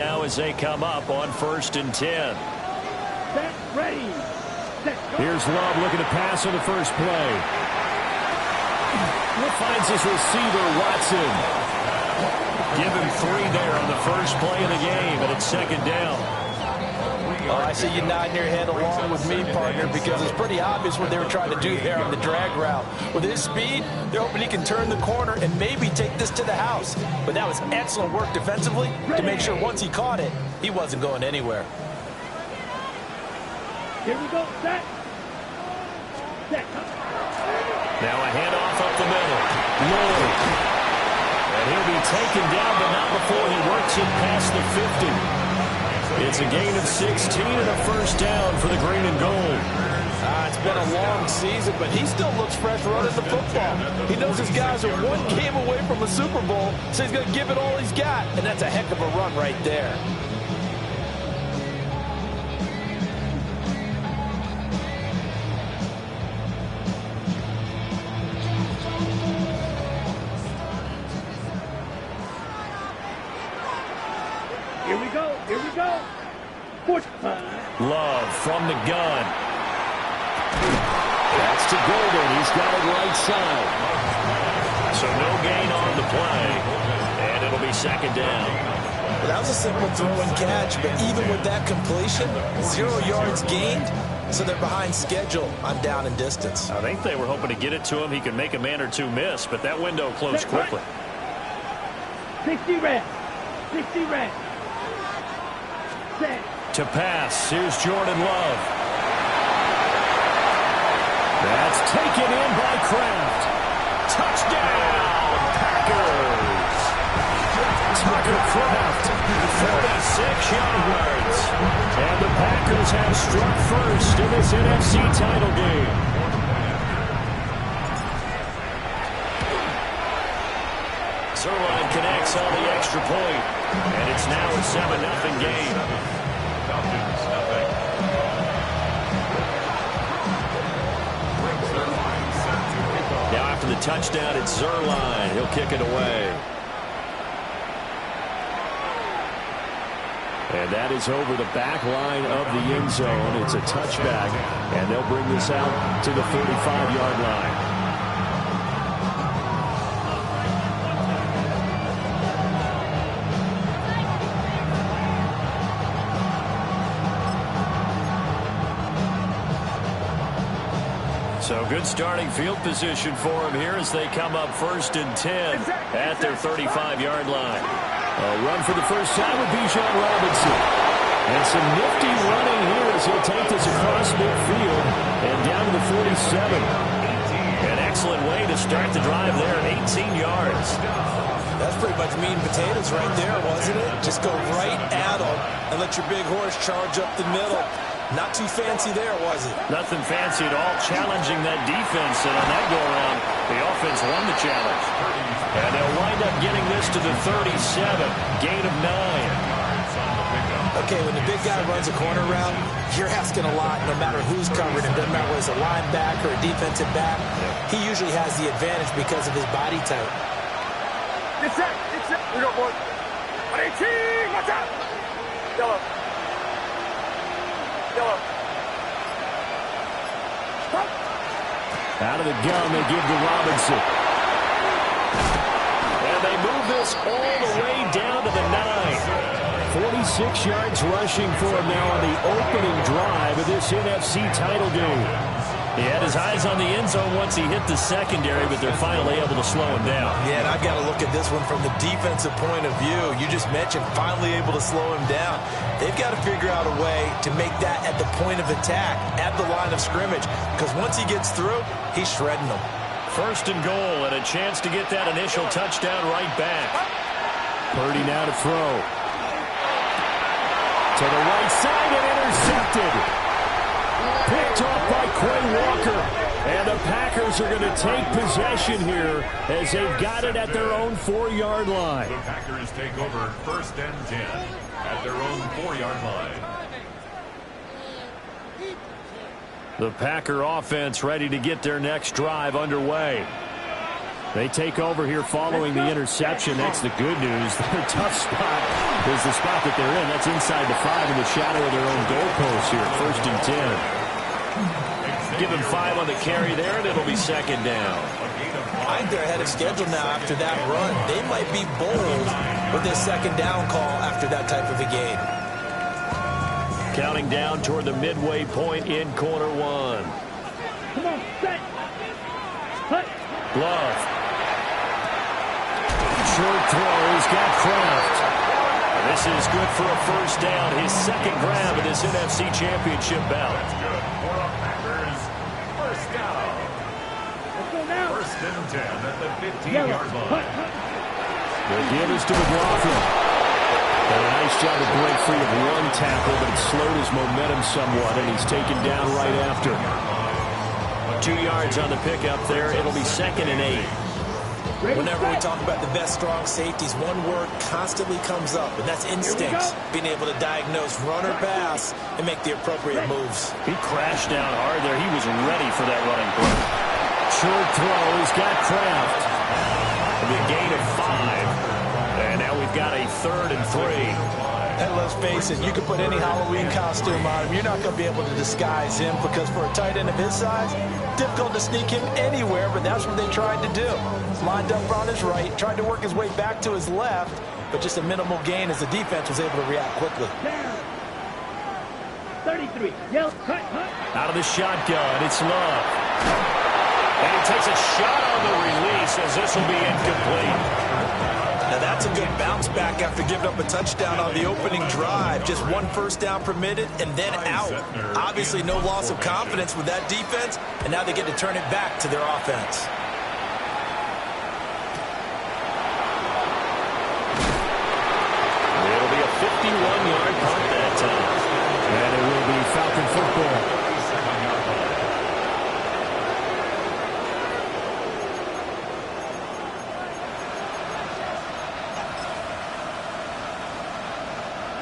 Now as they come up on 1st and 10. Set, ready. Set, here's Love looking to pass on the first play. Finds his receiver, Watson. Give him 3 there on the first play of the game, and it's 2nd down. I see you nodding your head along with me, partner, because it's pretty obvious what they were trying to do there on the drag route. With his speed, they're hoping he can turn the corner and maybe take this to the house. But that was excellent work defensively to make sure once he caught it, he wasn't going anywhere. Here we go. Set. Set. Now a handoff up the middle. Lloyd. And he'll be taken down, but not before he works it past the 50. It's a gain of 16 and a first down for the green and gold. It's been a long season, but he still looks fresh running the football. He knows his guys are 1 game away from a Super Bowl, so he's going to give it all he's got, and that's a heck of a run right there. Here we go. Here we go. Love from the gun. That's to Golden. He's got it right side. So no gain on the play. And it'll be 2nd down. Well, that was a simple throw and catch, but even with that completion, 0 yards gained, so they're behind schedule on down and distance. I think they were hoping to get it to him. He could make a man or two miss, but that window closed quickly. 60 red. 60 red. Set. To pass, here's Jordan Love. That's taken in by Kraft. Touchdown, Packers. Tucker Kraft, 46 yards. And the Packers have struck first in this NFC title game. Zerline connects on the extra point, and it's now a 7-0 game. Now after the touchdown, it's Zerline. He'll kick it away. And that is over the back line of the end zone. It's a touchback, and they'll bring this out to the 35-yard line. So good starting field position for him here as they come up 1st and 10 at their 35-yard line. A run for the first time with Bijan Robinson. And some nifty running here as he'll take this across midfield and down to the 47. An excellent way to start the drive there, 18 yards. That's pretty much meat and potatoes right there, wasn't it? Just go right at them and let your big horse charge up the middle. Not too fancy there, was it? Nothing fancy at all, challenging that defense, and on that go-around, the offense won the challenge. And they'll wind up getting this to the 37, gain of 9. Okay, when the big guy runs a corner route, you're asking a lot no matter who's covered. It doesn't matter whether it's a linebacker or a defensive back. He usually has the advantage because of his body type. It's set. It's set. We got one. 18. Watch out. Yellow. Out of the gun, they give to Robinson. And they move this all the way down to the 9. 46 yards rushing for him now on the opening drive of this NFC title game. He had his eyes on the end zone once he hit the secondary, but they're finally able to slow him down. Yeah, and I've got to look at this one from the defensive point of view. You just mentioned finally able to slow him down. They've got to figure out a way to make that at the point of attack, at the line of scrimmage, because once he gets through, he's shredding them. 1st and goal, and a chance to get that initial touchdown right back. Purdy now to throw. To the right side and intercepted. Picked off by Quay Walker. And the Packers are going to take possession here as they've got it at their own 4-yard line. The Packers take over 1st and 10 at their own 4-yard line. The Packer offense ready to get their next drive underway. They take over here following the interception. That's the good news. Their tough spot is the spot that they're in. That's inside the 5 in the shadow of their own goalpost here. 1st and 10. Give them 5 on the carry there, and it'll be 2nd down. I think they're ahead of schedule now after that run. They might be bold with this 2nd down call after that type of a gain. Counting down toward the midway point in quarter 1. Come on, set. Glove. Short throw. He's got Kraft. This is good for a 1st down. His 2nd grab of this NFC Championship bout. That's good for a Packers 1st down. Let's go now. 1st and 10 at the 15-yard line. The give is to McLaughlin. And a nice job to break free of 1 tackle, but it slowed his momentum somewhat, and he's taken down right after. 2 yards on the pickup there. It'll be 2nd and 8. Whenever we talk about the best strong safeties, one word constantly comes up, and that's instinct. Being able to diagnose run or pass and make the appropriate moves. He crashed down hard there. He was ready for that running play. Short throw. He's got Kraft. It'll be a gain of 5. And now we've got a 3rd and 3. And let's face it, you can put any Halloween costume on him. You're not going to be able to disguise him because for a tight end of his size, difficult to sneak him anywhere, but that's what they tried to do. Lined up on his right, tried to work his way back to his left, but just a minimal gain as the defense was able to react quickly. 33. Yell, cut. Out of the shotgun, it's Love. And he takes a shot on the release as this will be incomplete. Now that's a good bounce back after giving up a touchdown on the opening drive. Just 1 1st down permitted and then out. Obviously no loss of confidence with that defense, and now they get to turn it back to their offense. It'll be a 51-yard punt that time. And it will be Falcon football.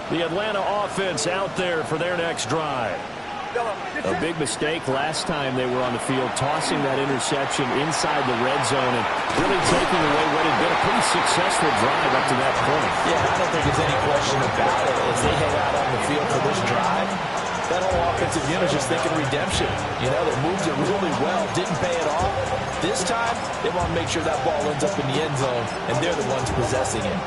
The Atlanta offense out there for their next drive. A big mistake last time they were on the field, tossing that interception inside the red zone and really taking away what had been a pretty successful drive up to that point. Yeah, I don't think there's any question about it. As they head out on the field for this drive, that whole offensive unit is just thinking redemption. You know, they moved it really well, didn't pay it off. This time, they want to make sure that ball ends up in the end zone, and they're the ones possessing it.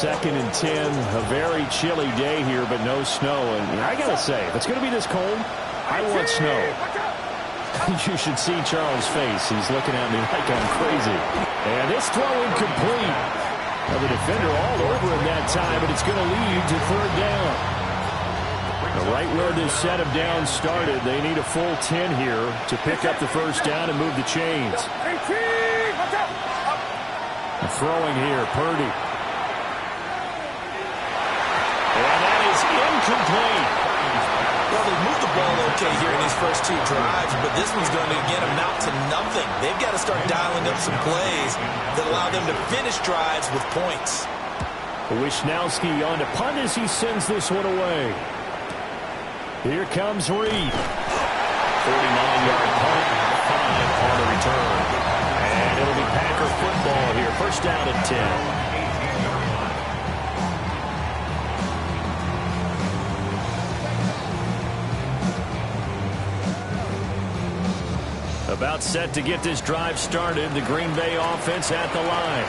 2nd and 10, a very chilly day here, but no snow. And I got to say, if it's going to be this cold, I want snow. You should see Charles' face. He's looking at me like I'm crazy. And this throw incomplete. Well, the defender all over him that time, but it's going to lead to 3rd down. Right where this set of downs started, they need a full 10 here to pick up the 1st down and move the chains. Throwing here, Purdy. Incomplete. Well, they moved the ball okay here in these first 2 drives, but this one's going to, again, amount to nothing. They've got to start dialing up some plays that allow them to finish drives with points. Wishnowski on to punt as he sends this one away. Here comes Reed. 49-yard punt, 5 on the return. And it'll be Packer football here. 1st down and 10. About set to get this drive started. The Green Bay offense at the line.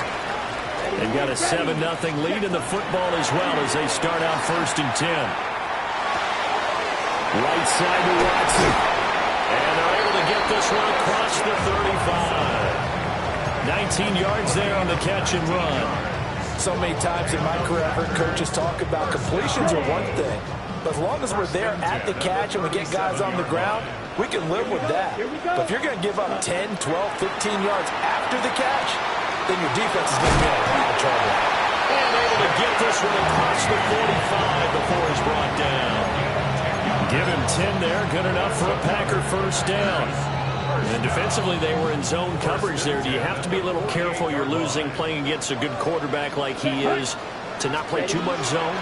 They've got a 7-0 lead in the football as well as they start out 1st and 10. Right side to Watson. And they're able to get this one across the 35. 19 yards there on the catch and run. So many times in my career I've heard coaches talk about completions are one thing. But as long as we're there at the catch and we get guys on the ground, we can live with that. But if you're going to give up 10, 12, 15 yards after the catch, then your defense is going to be in a lot of trouble. And able to get this one across the 45 before he's brought down. Give him 10 there. Good enough for a Packer 1st down. And defensively, they were in zone coverage there. Do you have to be a little careful? You're losing, playing against a good quarterback like he is. to not play too much zone?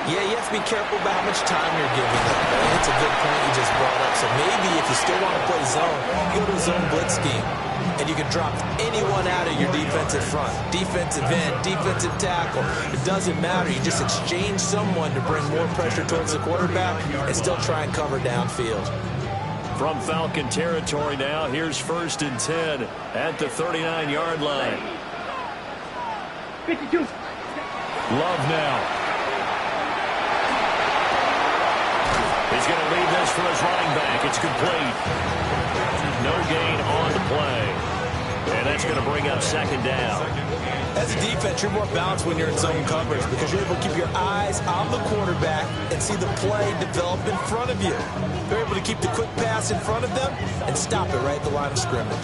Yeah, you have to be careful about how much time you're giving them. It's a good point you just brought up. So maybe if you still want to play zone, go to a zone blitz scheme. And you can drop anyone out of your defensive front. Defensive end, defensive tackle. It doesn't matter. You just exchange someone to bring more pressure towards the quarterback and still try and cover downfield. From Falcon territory now, here's 1st and 10 at the 39-yard line. 52. Love now. He's going to leave this for his running back. It's complete. No gain on the play. And that's going to bring up 2nd down. As a defense, you're more balanced when you're in zone coverage because you're able to keep your eyes on the quarterback and see the play develop in front of you. You're able to keep the quick pass in front of them and stop it right at the line of scrimmage.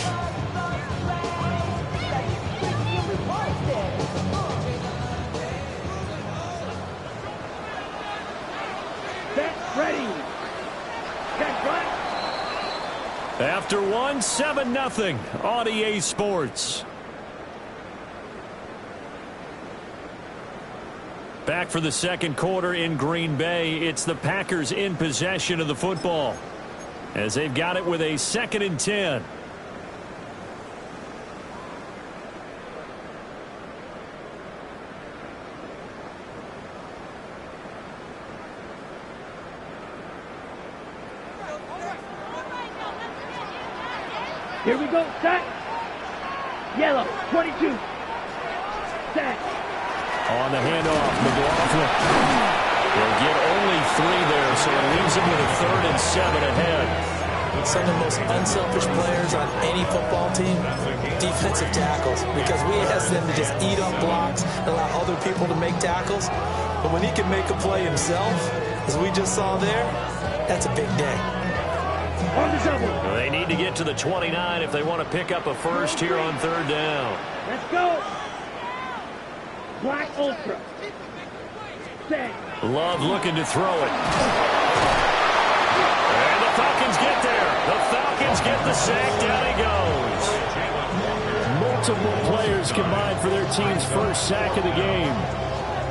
Set, ready. Set, right. After 1, 7-0 on EA Sports. Back for the 2nd quarter in Green Bay. It's the Packers in possession of the football as they've got it with a 2nd and 10. Here we go. Set. Yellow. 22. Set. On the handoff, McLaughlin. They'll get only 3 there, so it leaves them with a 3rd and 7 ahead. Some of the most unselfish players on any football team, defensive tackles, because we ask them to just eat up blocks and allow other people to make tackles. But when he can make a play himself, as we just saw there, that's a big day. On the double. They need to get to the 29 if they want to pick up a 1st here on 3rd down. Let's go. Black Ultra. Set. Love looking to throw it. And the Falcons get there. The Falcons get the sack. Down he goes. Multiple players combined for their team's 1st sack of the game.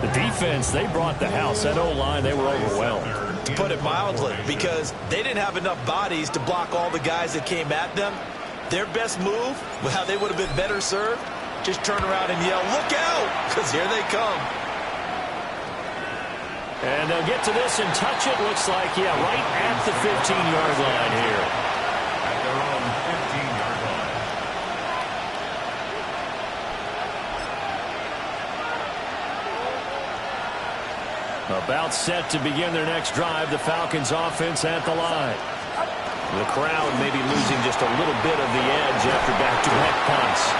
The defense, they brought the house. That O-line, they were overwhelmed. To put it mildly, because they didn't have enough bodies to block all the guys that came at them. Their best move, how they would have been better served, just turn around and yell, "Look out!" because here they come. And they'll get to this and touch it. Looks like, yeah, right at the 15-yard line here. At their own 15-yard line. About set to begin their next drive. The Falcons offense at the line. The crowd maybe losing just a little bit of the edge after back-to-back punts.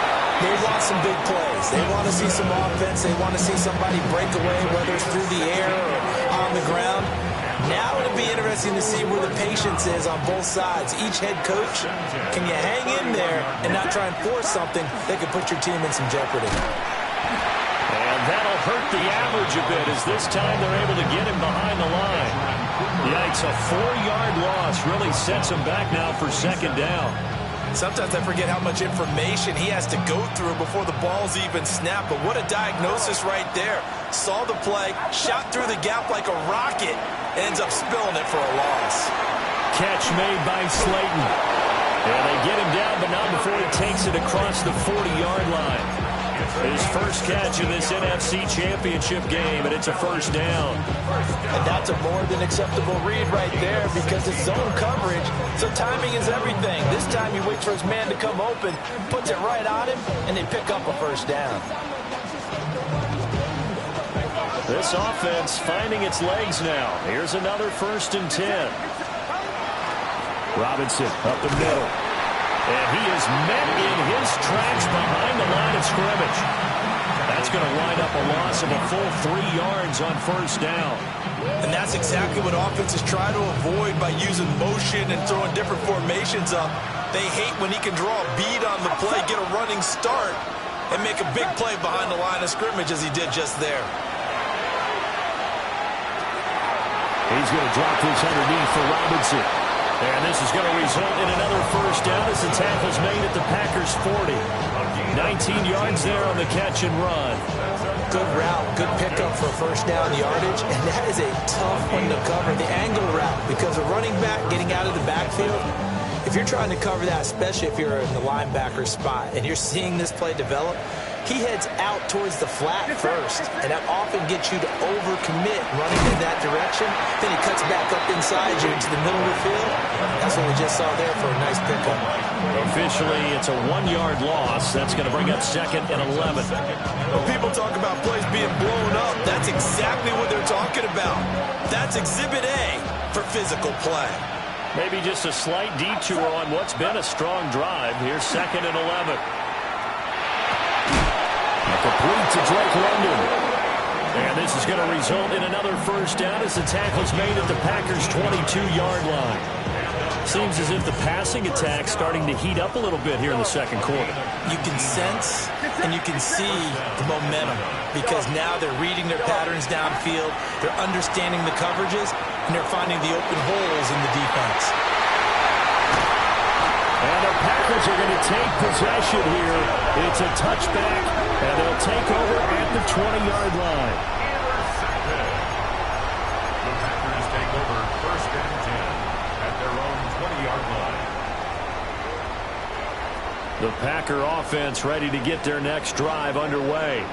They want some big plays. They want to see some offense. They want to see somebody break away, whether it's through the air or on the ground. Now it'll be interesting to see where the patience is on both sides. Each head coach, can you hang in there and not try and force something that could put your team in some jeopardy? And that'll hurt the average a bit as this time they're able to get him behind the line. Yikes, a 4-yard loss really sets him back now for 2nd down. Sometimes I forget how much information he has to go through before the ball's even snapped. But what a diagnosis right there. Saw the play, shot through the gap like a rocket, ends up spilling it for a loss. Catch made by Slayton. And they get him down, but not before he takes it across the 40-yard line. His first catch in this NFC Championship game, and it's a 1st down. And that's a more than acceptable read right there because it's zone coverage, so timing is everything. This time he waits for his man to come open, puts it right on him, and they pick up a 1st down. This offense finding its legs now. Here's another 1st and 10. Robinson up the middle. And he is met in his tracks behind the line of scrimmage. That's going to wind up a loss of a full 3 yards on 1st down. And that's exactly what offenses try to avoid by using motion and throwing different formations up. They hate when he can draw a bead on the play, get a running start, and make a big play behind the line of scrimmage as he did just there. He's going to drop this underneath for Robinson. And this is going to result in another first down as the tackle's made at the Packers' 40. 19 yards there on the catch and run. Good route, good pickup for first down yardage, and that is a tough one to cover, the angle route, because a running back getting out of the backfield, if you're trying to cover that, especially if you're in the linebacker spot, and you're seeing this play develop, he heads out towards the flat first, and that often gets you to overcommit running in that direction. Then he cuts back up inside you into the middle of the field. That's what we just saw there for a nice pickup. Officially, it's a 1-yard loss. That's going to bring up 2nd and 11. When people talk about plays being blown up, that's exactly what they're talking about. That's Exhibit A for physical play. Maybe just a slight detour on what's been a strong drive. Here's 2nd and 11. Complete to Drake London. And this is going to result in another first down as the tackle's made at the Packers' 22-yard line. Seems as if the passing attack's starting to heat up a little bit here in the second quarter. You can sense and you can see the momentum because now they're reading their patterns downfield, they're understanding the coverages, and they're finding the open holes in the defense. And the Packers are going to take possession here. It's a touchback, and they'll take over at the 20-yard line. The Packers take over 1st and 10 at their own 20-yard line. The Packer offense ready to get their next drive underway.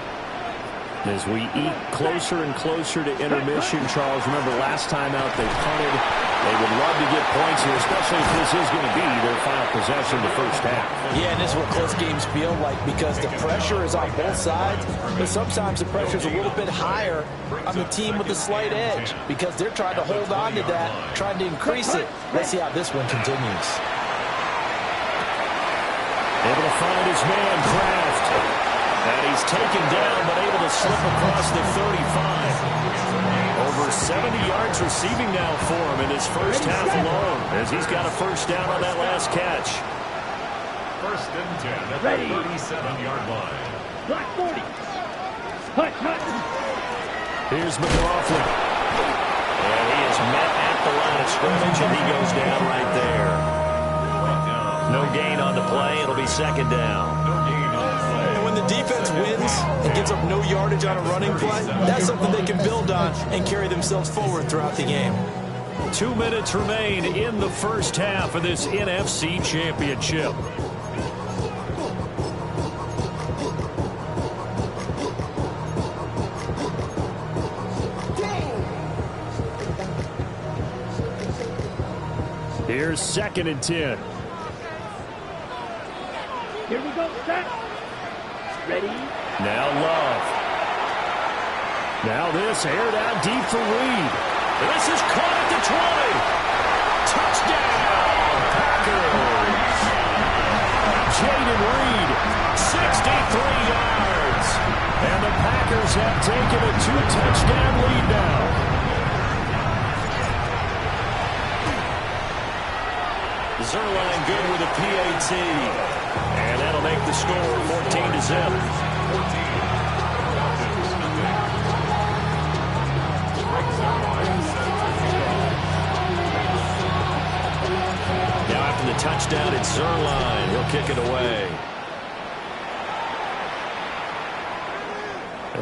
As we eat closer and closer to intermission, Charles, remember last time out they punted. They would love to get points here, especially if this is going to be their final possession the first half. Yeah, and this is what close games feel like because the pressure is on both sides, but sometimes the pressure is a little bit higher on the team with a slight edge because they're trying to hold on to that, trying to increase it. Let's see how this one continues. Able to find his man, Kraft. And he's taken down, but able to slip across the 35. Over 70 yards receiving now for him in his first half alone, as he's got a first down on that last catch. 1st and 10 at the 37-yard line. Black 40. Hut. Here's McLaughlin. And he is met at the line of scrimmage, and he goes down right there. No gain on the play. It'll be 2nd down. And when the defense wins and gives up no yardage on a running play, that's something they can build on and carry themselves forward throughout the game. 2 minutes remain in the first half of this NFC Championship. Here's 2nd and 10. Here we go. Set. Ready. Now Love. Now this aired out deep for Reed. This is caught at the 20. Touchdown, Packers. Jaden Reed, 63 yards. And the Packers have taken a 2-touchdown lead now. Zerline good with a PAT. And that'll make the score 14-0. Now after the touchdown, it's Zerline. He'll kick it away.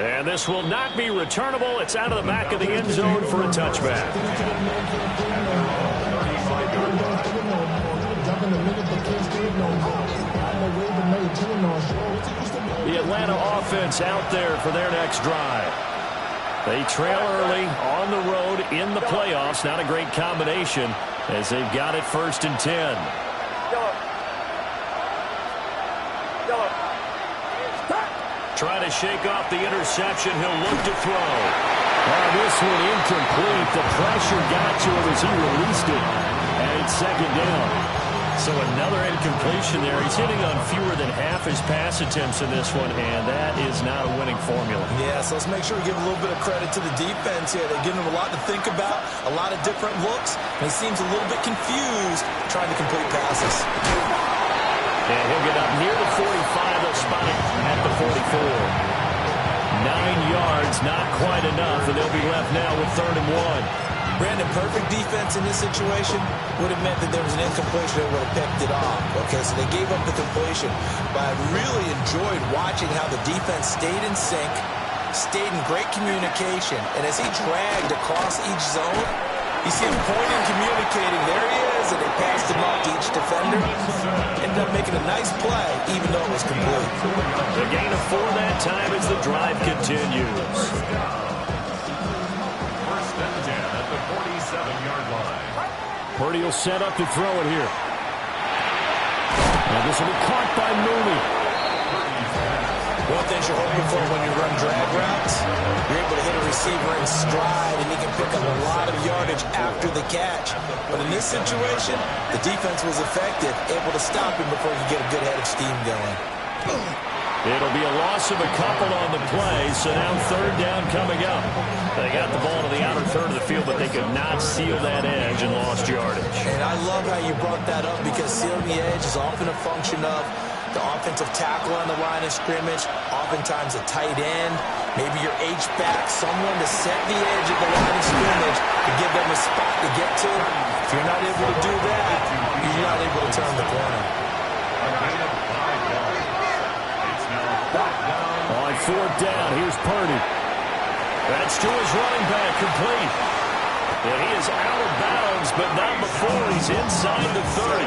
And this will not be returnable. It's out of the back of the end zone for a touchback. The Atlanta offense out there for their next drive. They trail early on the road in the playoffs. Not a great combination as they've got it 1st and 10. Trying to shake off the interception. He'll look to throw. This one incomplete. The pressure got to him as he released it. And it's 2nd down. So another incompletion there. He's hitting on fewer than half his pass attempts in this one, and that is not a winning formula. Yeah, so let's make sure we give a little bit of credit to the defense here. They're giving him a lot to think about, a lot of different looks, and he seems a little bit confused trying to complete passes. And he'll get up near the 45. They'll spot it at the 44. 9 yards, not quite enough, and they'll be left now with 3rd and 1. Brandon, perfect defense in this situation would have meant that there was an incompletion that would have picked it off. Okay, so they gave up the completion. But I really enjoyed watching how the defense stayed in sync, stayed in great communication. And as he dragged across each zone, you see him pointing, communicating. There he is, and they passed him off to each defender. Ended up making a nice play, even though it was complete. The gain of 4 that time as the drive continues. Purdy will set up to throw it here. And this will be caught by Mooney. One thing you're hoping for when you run drag routes, you're able to hit a receiver in stride, and he can pick up a lot of yardage after the catch. But in this situation, the defense was effective, able to stop him before he could get a good head of steam going. It'll be a loss of a couple on the play, so now 3rd down coming up. They got the ball to the outer third of the field, but they could not seal that edge and lost yardage. And I love how you brought that up, because sealing the edge is often a function of the offensive tackle on the line of scrimmage, oftentimes a tight end, maybe your H-back, someone to set the edge of the line of scrimmage to give them a spot to get to. If you're not able to do that, you're not able to turn the corner. On 4th down, here's Purdy. That's to his running back, complete. And he is out of bounds, but not before he's inside the 30.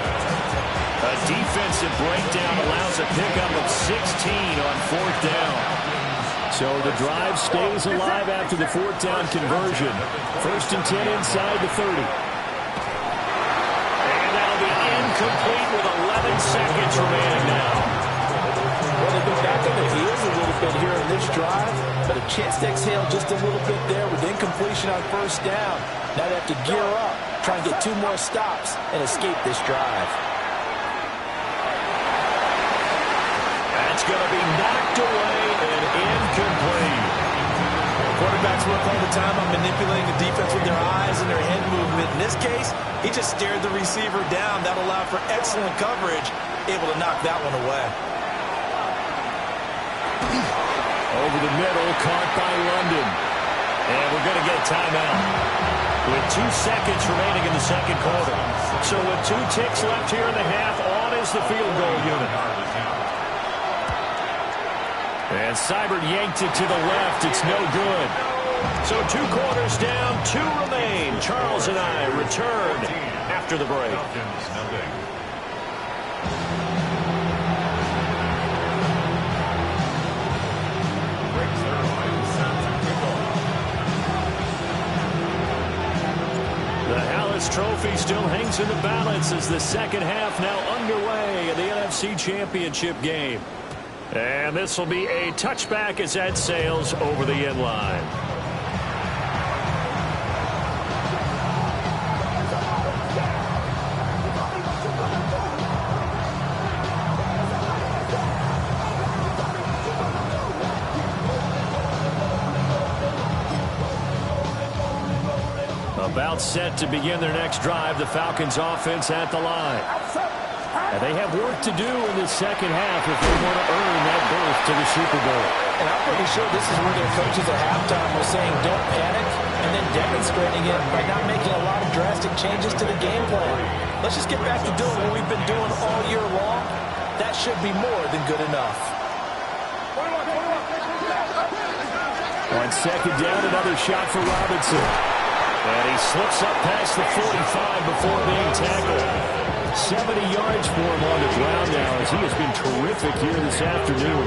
A defensive breakdown allows a pickup of 16 on 4th down. So the drive stays alive after the 4th down conversion. 1st and 10 inside the 30. And that'll be incomplete with 11 seconds remaining now. Well, they've been back on their heels a little bit here in this drive, but a chance to exhale just a little bit there with incompletion on 1st down. Now they have to gear up, try and get 2 more stops and escape this drive. That's going to be knocked away and incomplete. Quarterbacks work all the time on manipulating the defense with their eyes and their head movement. In this case, he just stared the receiver down. That allowed for excellent coverage, able to knock that one away. Over the middle, caught by London. And we're going to get timeout with 2 seconds remaining in the 2nd quarter. So with 2 ticks left here in the half, on is the field goal unit. And Seibert yanked it to the left. It's no good. So 2 quarters down, 2 remain. Charles and I return after the break. Trophy still hangs in the balance as the 2nd half now underway in the NFC Championship game. And this will be a touchback as that sails over the end line. About set to begin their next drive, the Falcons offense at the line. And they have work to do in the 2nd half if they want to earn that berth to the Super Bowl. And I'm pretty sure this is where their coaches at halftime were saying don't panic, and then demonstrating it by not making a lot of drastic changes to the game plan. Let's just get back to doing what we've been doing all year long. That should be more than good enough. On 2nd down, another shot for Robinson. And he slips up past the 45 before being tackled. 70 yards for him on the ground now as he has been terrific here this afternoon.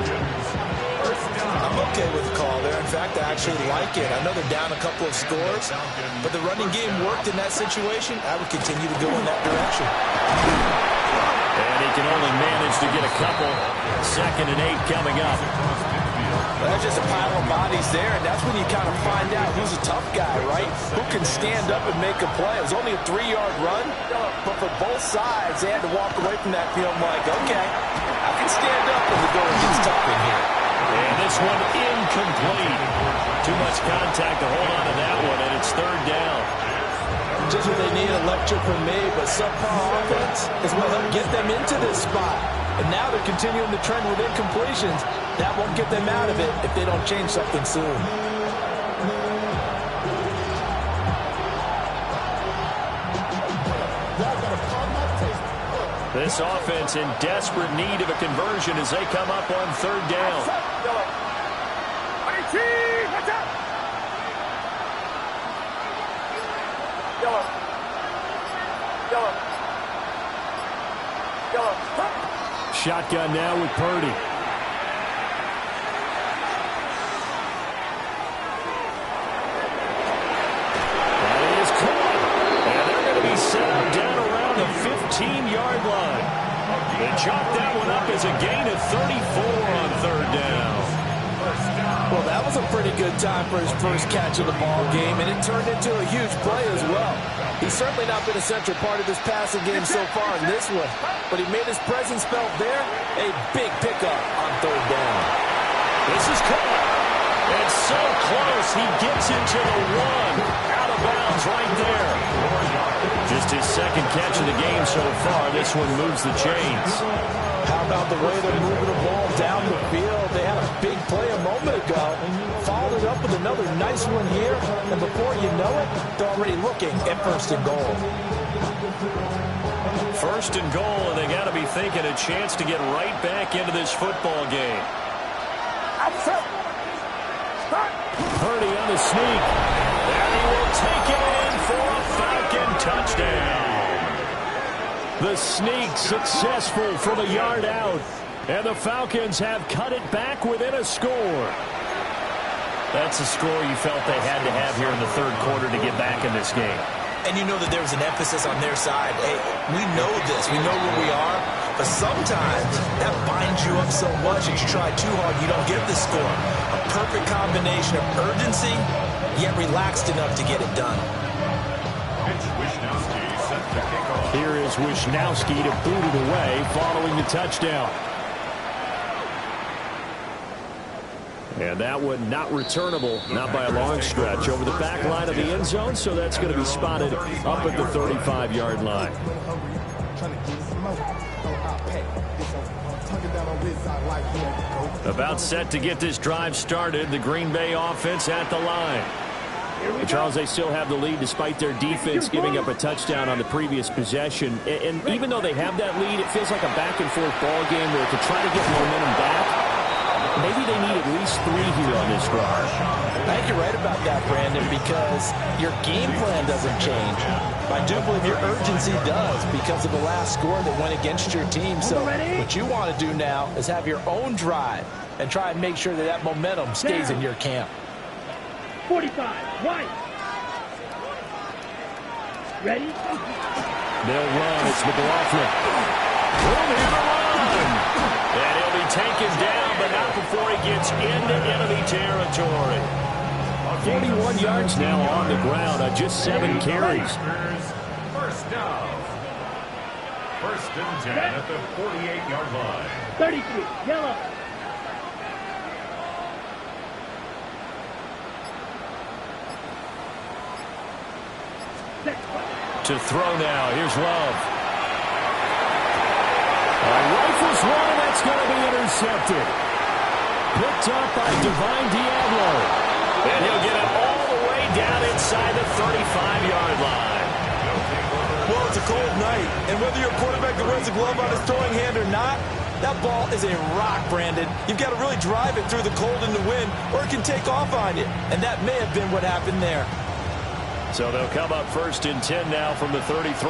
I'm okay with the call there. In fact, I actually like it. I know they're down a couple of scores, but the running game worked in that situation. I would continue to go in that direction. And he can only manage to get a couple. 2nd and 8 coming up. That's just a pile of bodies there, and that's when you kind of find out who's a tough guy, right? Who can stand up and make a play. It was only a 3-yard run, but for both sides, they had to walk away from that feeling like, okay, I can stand up when the going gets tough in here. And this one incomplete. Too much contact to hold on to that one, and it's 3rd down. Just what they need, a lecture from me, but subpar offense is what helped get them into this spot. And now they're continuing the trend with incompletions. That won't get them out of it if they don't change something soon. This offense in desperate need of a conversion as they come up on third down. Shotgun now with Purdy. That is caught. And they're going to be set up down around the 15-yard line. They chalk that one up as a gain of 34 on third down. Well, that was a pretty good time for his first catch of the ball game, and it turned into a huge play as well. He's certainly not been a central part of this passing game so far in this one, but he made his presence felt there. A big pickup on third down. This is caught. It's so close. He gets into the one. Out of bounds right there. Just his second catch of the game so far. This one moves the chains. How about the way they're moving the ball down the field? They had a big play a moment ago. Followed it up with another nice one here. And before you know it, they're already looking at first and goal. First and goal, and they got to be thinking a chance to get right back into this football game. Purdy on the sneak. And he will take it in for a Falcon touchdown. The sneak successful from a yard out. And the Falcons have cut it back within a score. That's a score you felt they had to have here in the third quarter to get back in this game. And you know that there was an emphasis on their side. Hey, we know this. We know where we are. But sometimes that binds you up so much that you try too hard, you don't get the score. A perfect combination of urgency, yet relaxed enough to get it done. Here is Wisnowski to boot it away following the touchdown. And that one not returnable, not by a long stretch, over the back line of the end zone, so that's going to be spotted up at the 35-yard line. About set to get this drive started, the Green Bay offense at the line. And Charles, they still have the lead despite their defense giving up a touchdown on the previous possession. And even though they have that lead, it feels like a back-and-forth ball game where to try to get momentum back, maybe they need at least 3 here on this drive. I think you're right about that, Brandon, because your game plan doesn't change. I do believe your urgency does because of the last score that went against your team. So what you want to do now is have your own drive and try and make sure that that momentum stays in your camp. 45, white. Ready? They'll run. It's McLaughlin. Moving the run. And he'll be taken down, but not before he gets into enemy territory. 41 yards now on the ground on just 7 carries. First down. First and 10 at the 48-yard line. 33, yellow. To throw now. Here's Love. Rifles one, that's going to be intercepted. Picked up by Divine Diablo. And he'll get it all the way down inside the 35-yard line. Well, it's a cold night, and whether you're a quarterback that wears a glove on his throwing hand or not, that ball is a rock, Brandon. You've got to really drive it through the cold and the wind, or it can take off on you. And that may have been what happened there. So they'll come up first and 10 now from the 33.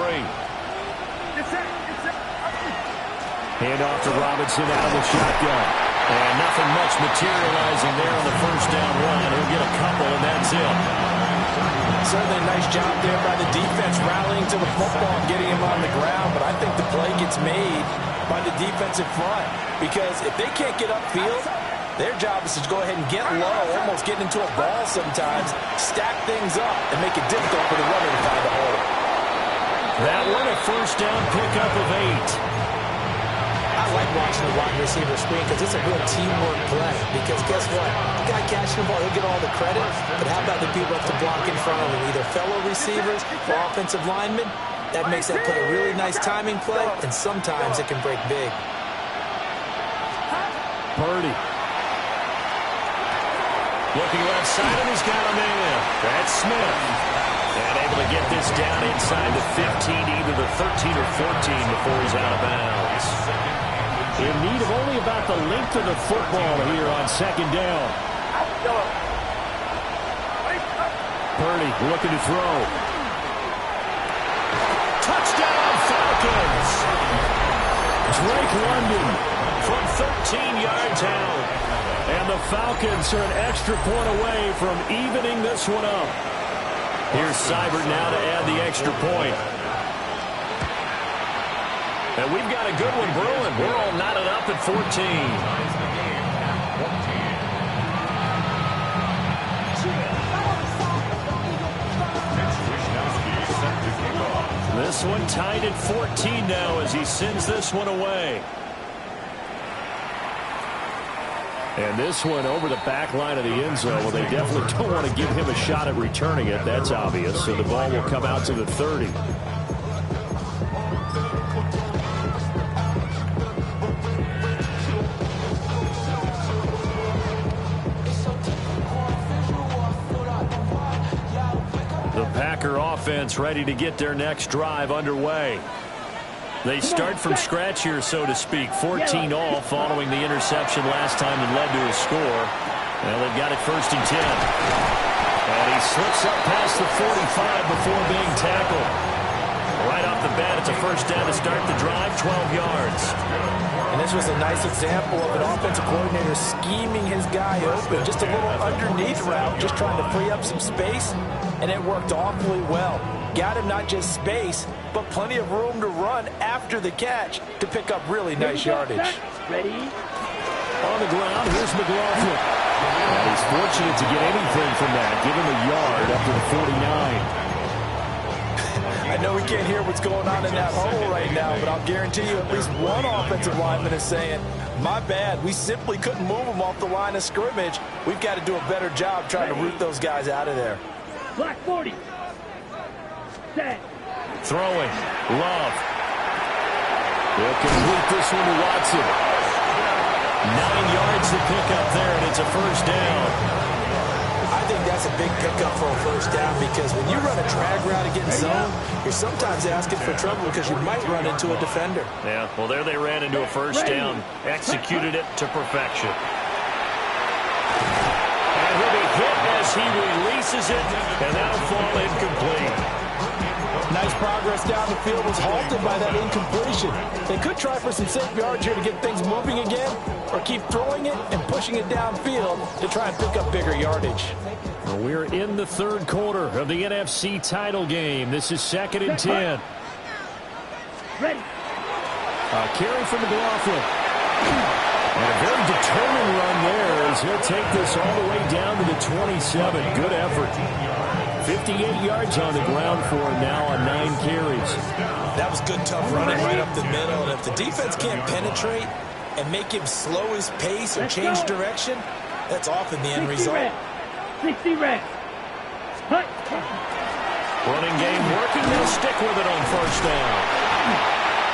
Hand off to Robinson out of the shotgun. And nothing much materializing there on the first down run. He'll get a couple, and that's it. Certainly a nice job there by the defense rallying to the football and getting him on the ground. But I think the play gets made by the defensive front. Because if they can't get upfield, their job is to go ahead and get low, almost get into a ball sometimes, stack things up, and make it difficult for the runner to find a hole. That one a first down pickup of 8. I like watching the wide receiver screen because it's a real teamwork play. Because guess what? The guy catching the ball, he'll get all the credit. But how about the people have to block in front of him, either fellow receivers or offensive linemen? That makes that play a really nice timing play, and sometimes it can break big. Purdy. Looking left side, and he's got a man. That's Smith. And able to get this down inside the 15, either the 13 or 14 before he's out of bounds. In need of only about the length of the football here on second down. Purdy looking to throw. Touchdown Falcons! Drake London From 13 yards out. and the Falcons are an extra point away from evening this one up. Here's Seibert now to add the extra point. And we've got a good one brewing. We're all knotted up at 14. This one tied at 14 now as he sends this one away. And this one over the back line of the end zone. Well, they definitely don't want to give him a shot at returning it. That's obvious. So the ball will come out to the 30. The Packer offense ready to get their next drive underway. They start from scratch here, so to speak. 14-all following the interception last time that led to a score. Well, they've got it 1st and 10. And he slips up past the 45 before being tackled. Right off the bat, it's a first down to start the drive, 12 yards. And this was a nice example of an offensive coordinator scheming his guy open. Just a little underneath route, just trying to free up some space, and it worked awfully well. Got him not just space, but plenty of room to run after the catch to pick up really nice yardage. Ready? On the ground, here's McLaughlin. And he's fortunate to get anything from that. Give him a yard up to the 49. I know we can't hear what's going on in that hole right now, but I'll guarantee you at least one offensive lineman is saying, my bad, we simply couldn't move them off the line of scrimmage. We've got to do a better job trying to root those guys out of there. Black 40. Set. Throwing. Love. They'll complete this one to Watson. 9 yards to pick up there, and it's a first down. I think that's a big pickup for a first down because when you run a drag route against zone, you're sometimes asking for trouble because you might run into a defender. Yeah, well, there they ran into a first down, executed it to perfection. And he'll be hit as he releases it, and that'll fall incomplete. Nice progress down the field was halted by that incompletion. They could try for some safe yards here to get things moving again, or keep throwing it and pushing it downfield to try and pick up bigger yardage. Well, we're in the third quarter of the NFC title game. This is 2nd and 10. Ready. A carry from McLaughlin. And a very determined run there as he'll take this all the way down to the 27. Good effort. 58 yards on the ground for him now on 9 carries. That was good, tough running right up the middle. And if the defense can't penetrate and make him slow his pace or change direction, that's often the end result. 60 reps. Running game working. They'll stick with it on first down.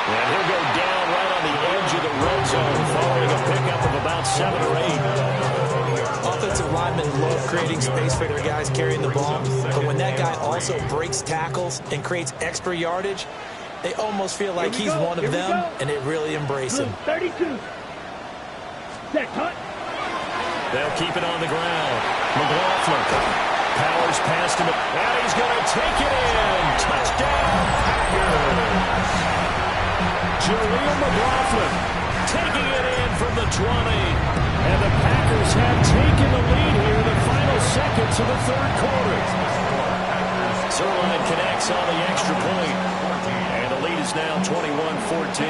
And he'll go down right on the edge of the red zone following a pickup of about 7 or 8. Offensive linemen love creating space for their guys carrying the ball, but when that guy also breaks tackles and creates extra yardage, they almost feel like he's one of them, and they really embrace him. 32. Set cut. They'll keep it on the ground. McLaughlin powers past him, and he's going to take it in. Touchdown, Packers. Jaleel McLaughlin taking it in from the 20. And the Packers have taken the lead here in the final seconds of the third quarter. Zerline connects on the extra point. And the lead is now 21-14.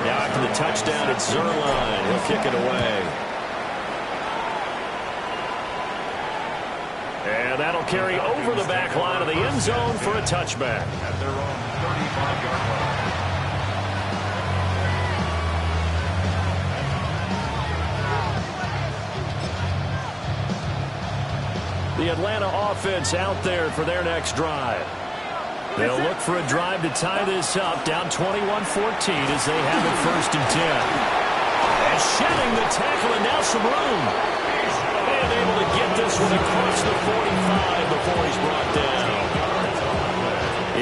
Now after the touchdown, it's Zerline. He'll kick it away. And that'll carry over the back line of the end zone for a touchback. At their own 35-yard line. The Atlanta offense out there for their next drive. They'll look for a drive to tie this up, down 21-14 as they have it 1st and 10. And shedding the tackle, and now some room. And able to get this one across the 45 before he's brought down.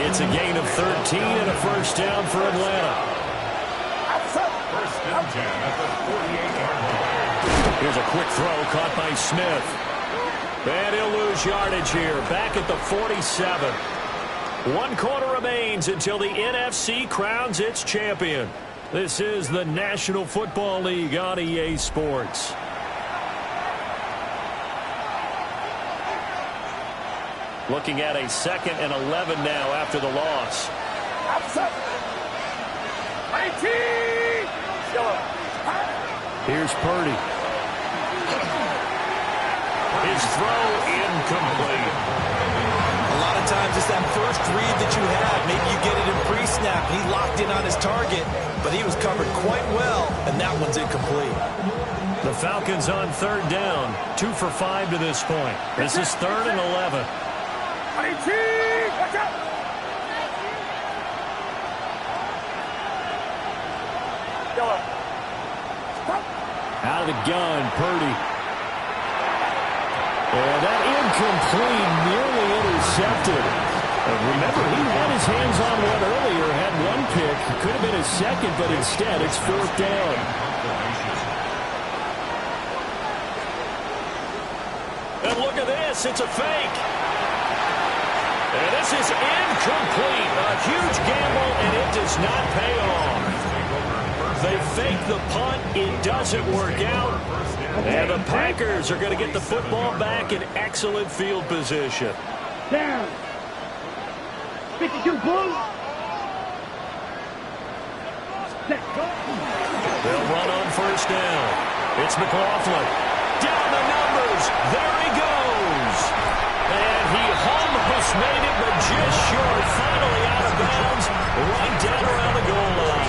It's a gain of 13 and a first down for Atlanta. First and 10 at the 48-yard line. Here's a quick throw caught by Smith. And he'll lose yardage here. Back at the 47. 1 quarter remains until the NFC crowns its champion. This is the National Football League on EA Sports. Looking at a 2nd and 11 now after the loss. Here's Purdy. His throw incomplete. A lot of times it's that first read that you have. Maybe you get it in pre-snap. He locked in on his target, but he was covered quite well, and that one's incomplete. The Falcons on 3rd down. 2 for 5 to this point. This is 3rd and 11. Watch out! Out of the gun, Purdy. And that incomplete, nearly intercepted. Remember, he had his hands on one earlier, had 1 pick. Could have been his 2nd, but instead it's 4th down. And look at this, it's a fake. And this is incomplete. A huge gamble, and it does not pay off. They fake the punt. It doesn't work out. And the Packers are going to get the football back in excellent field position. Down. 52 blue. They'll run on 1st down. It's McLaughlin. Down the numbers. There he goes. And he almost made it, but just short. Finally out of bounds. Right down around the goal line.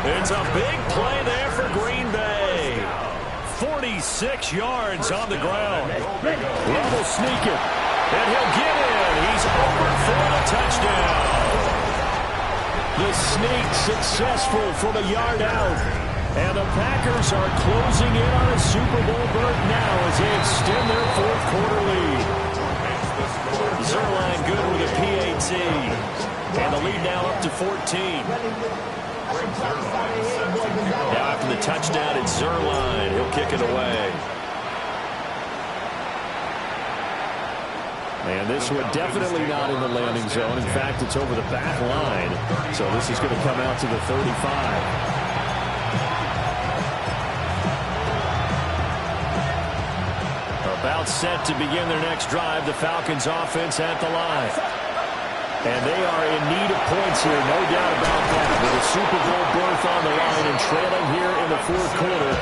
It's a big play there for Green Bay. 46 yards on the ground. Will sneak it. And he'll get in. He's over for the touchdown. The sneak successful from a yard out. And the Packers are closing in on a Super Bowl berth now as they extend their 4th quarter lead. Zerline good with a PAT. And the lead now up to 14. Now after the touchdown, it's Zerline. He'll kick it away. And this one definitely not in the landing zone. In fact, it's over the back line. So this is going to come out to the 35. About set to begin their next drive, the Falcons offense at the line. And they are in need of points here, no doubt about that. With a Super Bowl berth on the line and trailing here in the 4th quarter,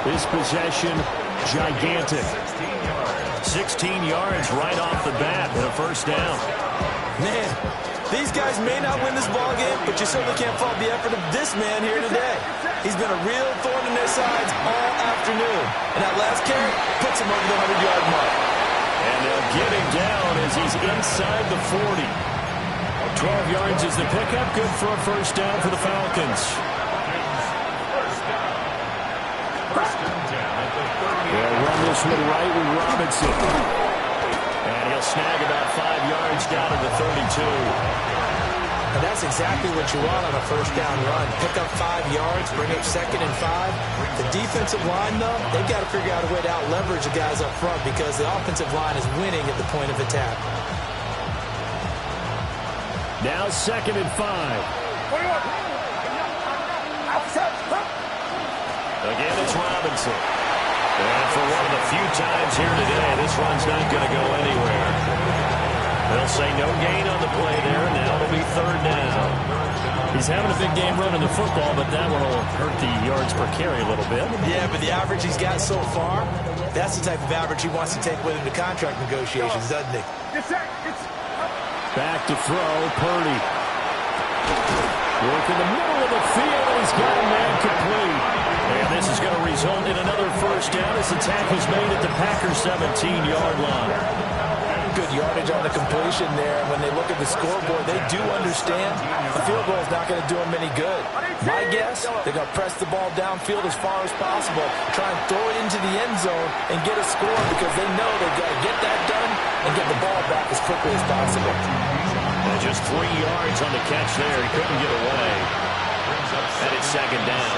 this possession gigantic. 16 yards right off the bat and a 1st down. Man, these guys may not win this ball game, but you certainly can't fault the effort of this man here today. He's been a real thorn in their sides all afternoon. And that last carry puts him over the 100-yard mark. And they'll get him down as he's inside the 40. 12 yards is the pickup. Good for a 1st down for the Falcons. They'll run this one right with Robinson. And he'll snag about 5 yards down to the 32. And that's exactly what you want on a 1st down run. Pick up 5 yards, bring up 2nd and 5. The defensive line, though, they've got to figure out a way to out-leverage the guys up front because the offensive line is winning at the point of attack. Now 2nd and 5. Again, it's Robinson. And for one of the few times here today, this run's not going to go anywhere. They'll say no gain on the play there. Now it'll be 3rd down. He's having a big game running the football, but that one will hurt the yards per carry a little bit. Yeah, but the average he's got so far, that's the type of average he wants to take with him to contract negotiations, doesn't he? Back to throw, Purdy. Work in the middle of the field, and he's got a man complete. And this is going to result in another 1st down as the tackle's made at the Packers' 17-yard line. Good yardage on the completion there. When they look at the scoreboard, they do understand the field goal is not going to do them any good. My guess, they're going to press the ball downfield as far as possible, try and throw it into the end zone and get a score because they know they've got to get that done and get the ball back as quickly as possible. And just 3 yards on the catch there. He couldn't get away. And it's second down.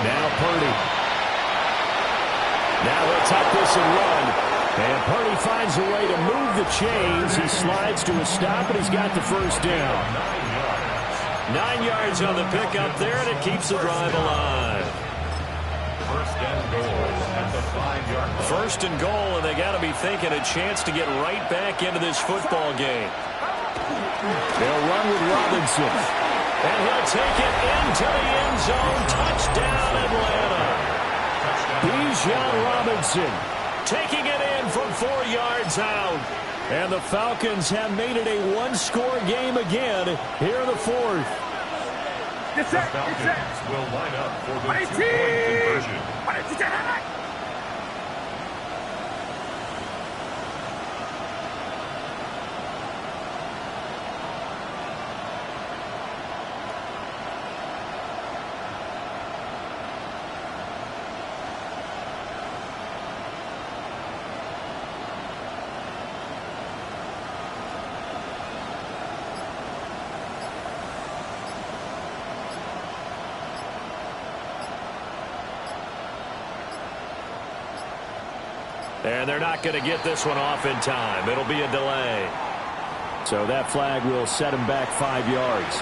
Now Purdy. Now they'll tuck this and run. And Purdy finds a way to move the chains. He slides to a stop, and he's got the first down. 9 yards on the pickup there, and it keeps the drive alive. First and goal at the 5-yard line. First and goal, and they got to be thinking a chance to get right back into this football game. They'll run with Robinson. And he'll take it into the end zone. Touchdown, Atlanta. Bijan Robinson taking it in from 4 yards out. And the Falcons have made it a one-score game again here in the fourth. The Falcons will line up for the two-point conversion. And they're not going to get this one off in time. It'll be a delay. So that flag will set him back 5 yards.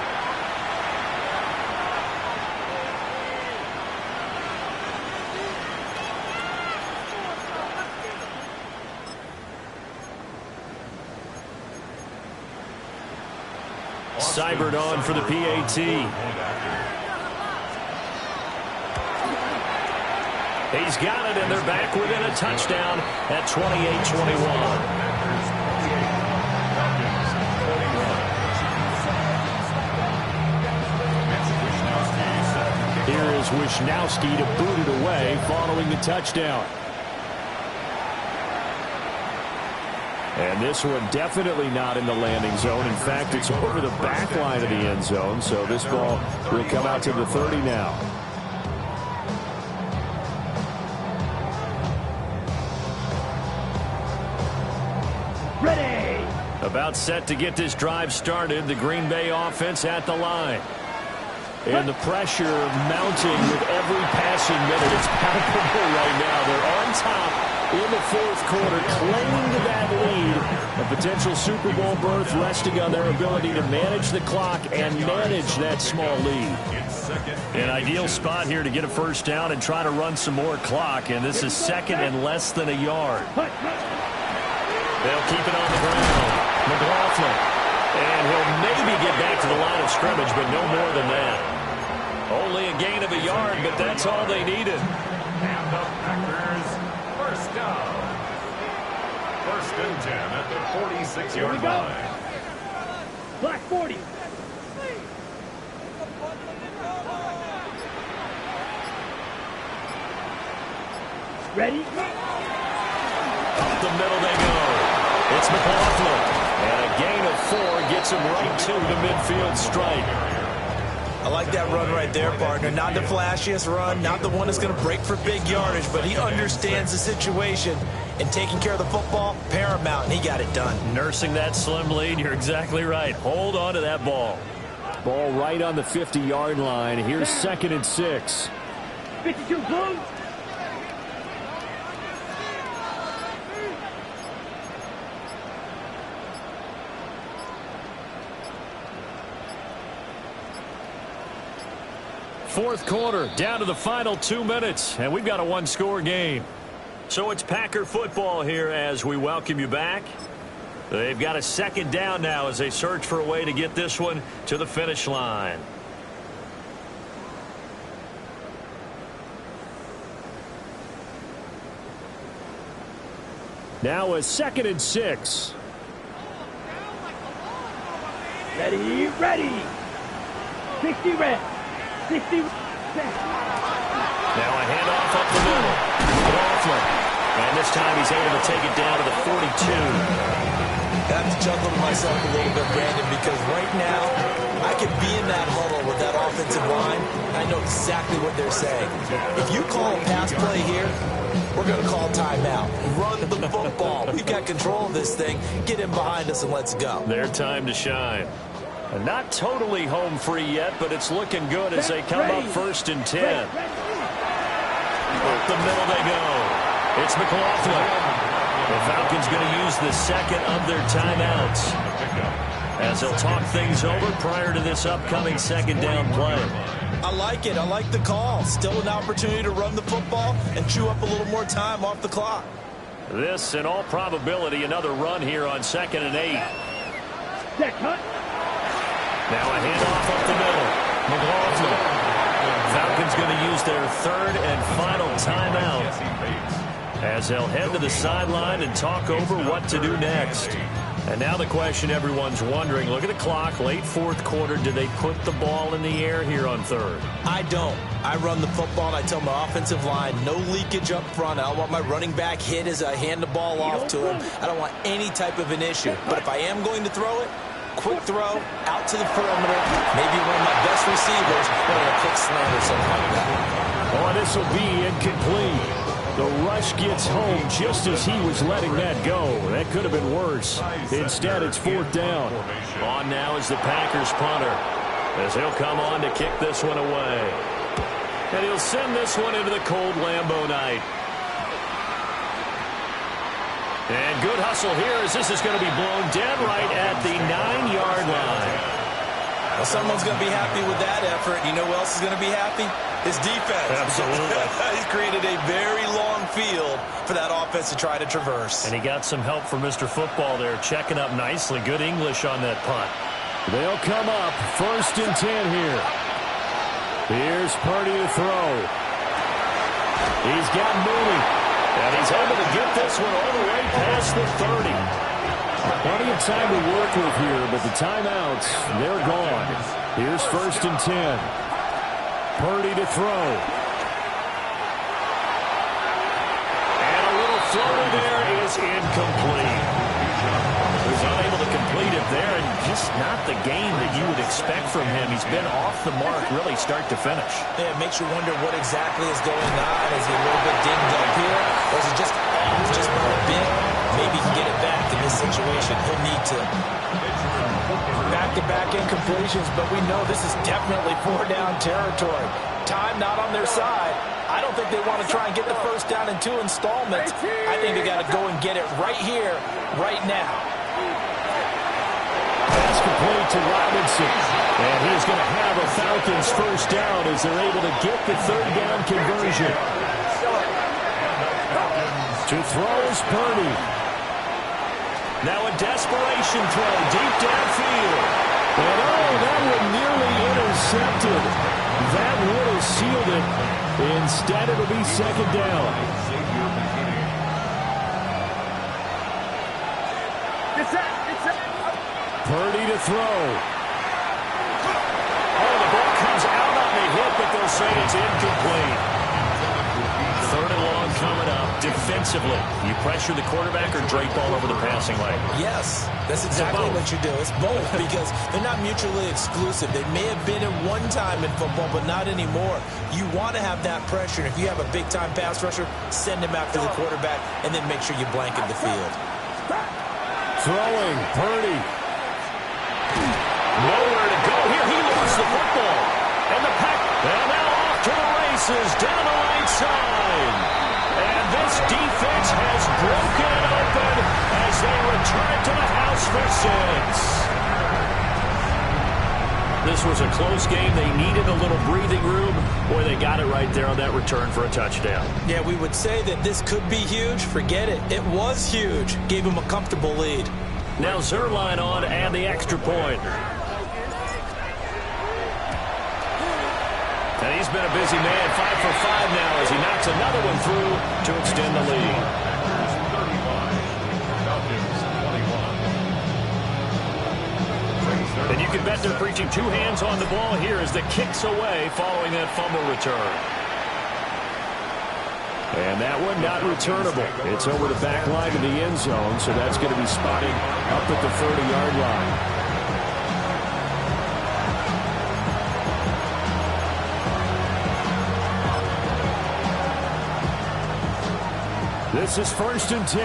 Seibert on for the PAT. He's got it, and they're back within a touchdown at 28-21. Here is Wisnowski to boot it away following the touchdown. And this one definitely not in the landing zone. In fact, it's over the back line of the end zone, so this ball will come out to the 30 now. Ready! About set to get this drive started. The Green Bay offense at the line. And the pressure mounting with every passing minute. It's palpable right now. They're on top in the fourth quarter, clinging to that lead. A potential Super Bowl berth resting on their ability to manage the clock and manage that small lead. An ideal spot here to get a first down and try to run some more clock. And this is second and less than a yard. They'll keep it on the ground. McLaughlin. And he'll maybe get back to the line of scrimmage, but no more than that. Only a gain of a yard, but that's all they needed. And the Packers first down. First and 10 at the 46-yard line. Black 40. Ready? Up the middle they go. It's McLaughlin. And a gain of 4 gets him right to the midfield stripe. I like that run right there, partner. Not the flashiest run, not the one that's going to break for big yardage, but he understands the situation, and taking care of the football, paramount, and he got it done. Nursing that slim lead, you're exactly right. Hold on to that ball. Ball right on the 50-yard line. Here's second and 6. 52 Blues. Fourth quarter, down to the final 2 minutes, and we've got a one-score game. So it's Packer football here as we welcome you back. They've got a second down now as they search for a way to get this one to the finish line. Now a second and 6. Ready, ready. 60 red. 60 red. Now a handoff up the middle. McLaughlin. And this time he's able to take it down to the 42. I have to chuckle to myself a little bit, Brandon, because right now I could be in that huddle with that offensive line, and I know exactly what they're saying. If you call a pass play here, we're going to call timeout. Run the football. We've got control of this thing. Get him behind us and let's go. Their time to shine. Not totally home free yet, but it's looking good as they come up 1st and 10. Up the middle they go. It's McLaughlin. The Falcons going to use the second of their timeouts as they'll talk things over prior to this upcoming second down play. I like it. I like the call. Still an opportunity to run the football and chew up a little more time off the clock. This, in all probability, another run here on 2nd and 8. Now a handoff up the middle. McLaughlin. Falcons going to use their 3rd and final timeout as they'll head to the sideline and talk over what to do next. And now the question everyone's wondering, look at the clock, late 4th quarter, do they put the ball in the air here on 3rd? I don't. I run the football and I tell my offensive line, no leakage up front. I don't want my running back hit as I hand the ball off to him. I don't want any type of an issue. But if I am going to throw it, quick throw, out to the perimeter, maybe one of my best receivers running a quick slant or something like that. Oh, this will be incomplete. The rush gets home just as he was letting that go. That could have been worse. Instead, it's 4th down. On now is the Packers punter as he'll come on to kick this one away. And he'll send this one into the cold Lambeau night. And good hustle here as this is going to be blown dead right at the 9-yard line. Well, someone's going to be happy with that effort. You know who else is going to be happy? His defense. Absolutely. He's created a very long field for that offense to try to traverse. And he got some help from Mr. Football there, checking up nicely. Good English on that punt. They'll come up 1st and 10 here. Here's Purdy to throw. He's got Mooney. And he's able to get this one all the way past the 30. Plenty of time to work with here, but the timeouts, they're gone. Here's 1st and 10. Purdy to throw. And a little floater there is incomplete. He's unable to complete it there, and just not the game that you would expect from him. He's been off the mark really start to finish. Yeah, it makes you wonder what exactly is going on. Is he a little bit dinged up here, or is he just off just by a bit? Maybe he can get it back in this situation. He'll need to. Back-to-back incompletions, but we know this is definitely 4-down territory. Time not on their side. I don't think they want to try and get the 1st down in 2 installments. I think they got to go and get it right here, right now. Pass complete to Robinson. And he's going to have a Falcons 1st down as they're able to get the 3rd down conversion. To throw is Purdy. Now a desperation throw deep downfield. And that one nearly intercepted. That would have sealed it. Instead, it'll be 2nd down. Purdy to throw. Oh, the ball comes out on the hit, but they'll say it's incomplete. 3rd and long coming up. Defensively, you pressure the quarterback or drape all over the passing lane? Yes, that's exactly what you do. It's both because they're not mutually exclusive. They may have been at one time in football, but not anymore. You want to have that pressure. If you have a big-time pass rusher, send him after the quarterback, and then make sure you blanket the field. Throwing, Purdy. Nowhere to go here. He lost the football. And the Pack, and now off to the races down the right side. And this defense has broken it open as they return to the house for 6. This was a close game. They needed a little breathing room. Boy, they got it right there on that return for a touchdown. Yeah, we would say that this could be huge. Forget it. It was huge. Gave him a comfortable lead. Now Zerline on and the extra point. And he's been a busy man, 5 for 5 now as he knocks another one through to extend the lead. And you can bet they're preaching 2 hands on the ball here as the kick's away following that fumble return. And that one not returnable. It's over the back line of the end zone, so that's going to be spotted up at the 30-yard line. This is 1st and 10.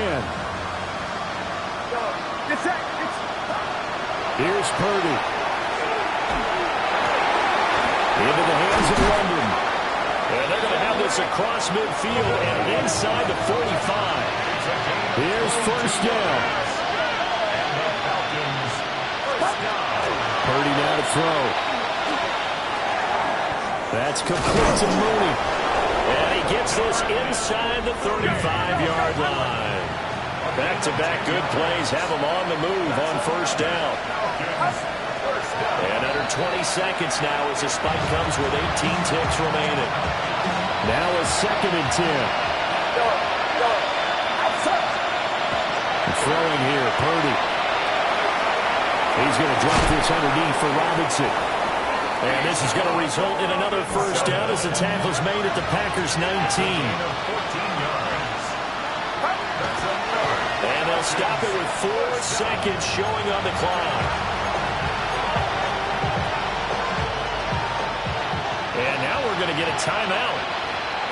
Here's Purdy. Into the hands of London. And they're going to have this across midfield and inside the 45. Here's 1st down. Purdy now to throw. That's complete to Mooney. And he gets this inside the 35-yard line. Back-to-back good plays have him on the move on 1st down. And under 20 seconds now as the spike comes with 18 ticks remaining. Now a 2nd and 10. Throwing here, Purdy. He's going to drop this underneath for Robinson. And this is going to result in another 1st down as the tackle is made at the Packers' 19. And they'll stop it with 4 seconds showing on the clock. And now we're going to get a timeout.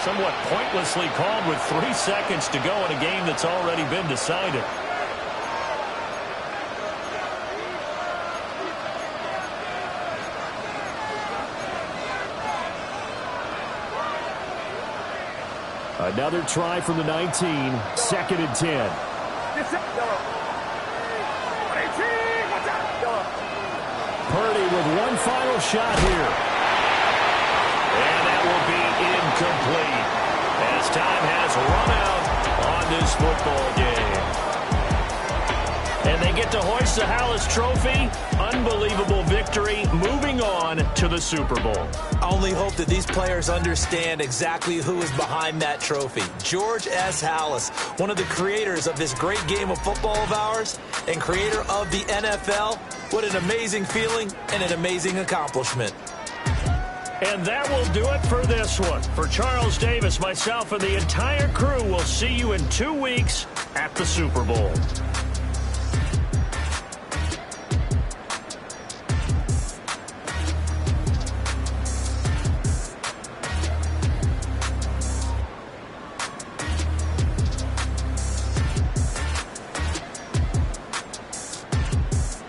Somewhat pointlessly called with 3 seconds to go in a game that's already been decided. Another try from the 19, 2nd and 10. Purdy with one final shot here. And that will be incomplete as time has run out on this football game. And they get to hoist the Hallis Trophy. Unbelievable victory, moving on to the Super Bowl. I only hope that these players understand exactly who is behind that trophy. George S. Hallis, one of the creators of this great game of football of ours and creator of the NFL. What an amazing feeling and an amazing accomplishment. And that will do it for this one. For Charles Davis, myself, and the entire crew, we'll see you in 2 weeks at the Super Bowl.